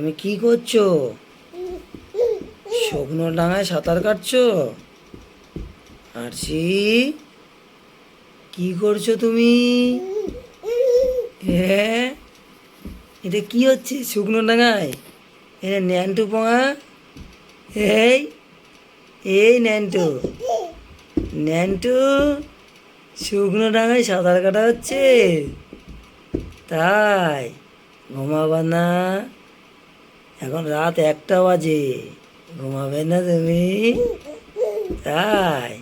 তুমি কি করছো? শুকনো ডাঙায় সাঁতার কাটছো? আরশি, কি করছো তুমি? হ্যাঁ, এটা কি হচ্ছে শুকনো ডাঙায়? এটা ন্যান্টু পোঙা। এই এই ন্যান্টু, ন্যান্টু, শুকনো ডাঙায় সাঁতার কাটা হচ্ছে? তাই? ঘুমাবা না? এখন রাত 1টা বাজে, ঘুমাবে না তুমি? তাই?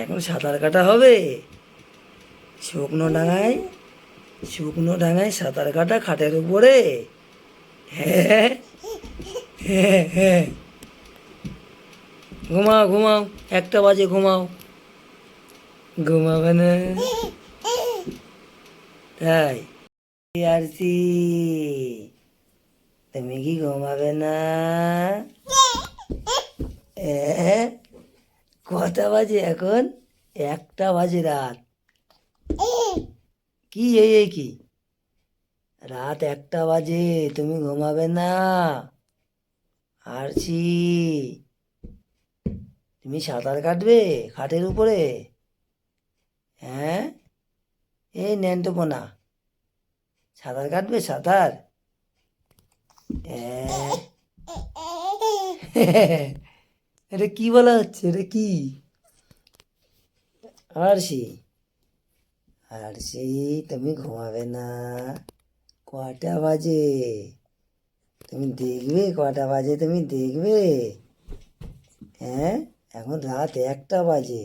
এখন সাঁতার কাটা হবে শুকনো ডাঙায়? শুকনো ডাঙায় সাঁতার কাটা খাটের উপরে? হ্যাঁ, হ্যাঁ, হ্যাঁ। ঘুমাও ঘুমাও, 1টা বাজে, ঘুমাও। ঘুমাবে না? তাই? আরতি, তুমি কি ঘুমাবে না? হ্যাঁ, কটা বাজে এখন? 1টা বাজে রাত। কি এই কি রাত 1টা বাজে, তুমি ঘুমাবে না? আরছি, তুমি সাঁতার কাটবে খাটের উপরে? হ্যাঁ, এই ন্যান্টপোনা, সাঁতার কাটবে সাঁতার? হ্যাঁ। এটা কি বলা হচ্ছে? এটা কি? আরশি, আরশি, তুমি ঘুমাবে না? কটা বাজে? তুমি দেখবে কটা বাজে, তুমি দেখবে? হ্যাঁ, এখন রাত 1টা বাজে,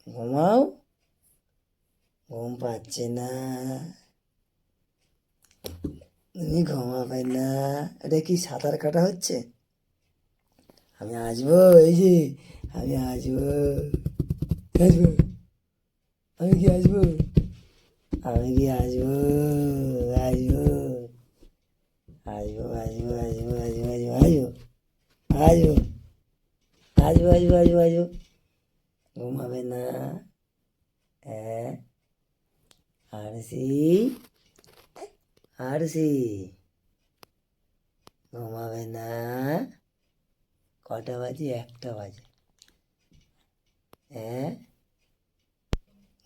ঘুমাও। ঘুম পাচ্ছে না? তুমি ঘুমাবে না? এটা কি সাঁতার কাটা হচ্ছে? আমি আসবো, এই যে আমি আসবো, আসবো, আমি কি আসবো? আমি কি আসবো? আসবো, আসবো, আসবো, আসবো, আসবো, আসবো, আসবো, আসবো, আসবো, আসবো, আসবো, আসবো। ঘুমাবে না? হ্যাঁ, আরসি, আরসি, ঘুমাবে না? কটা বাজে? 1টা বাজে। হ্যাঁ,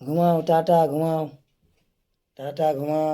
ঘুমাও, টাটা, ঘুমাও, টাটা, ঘুমাও।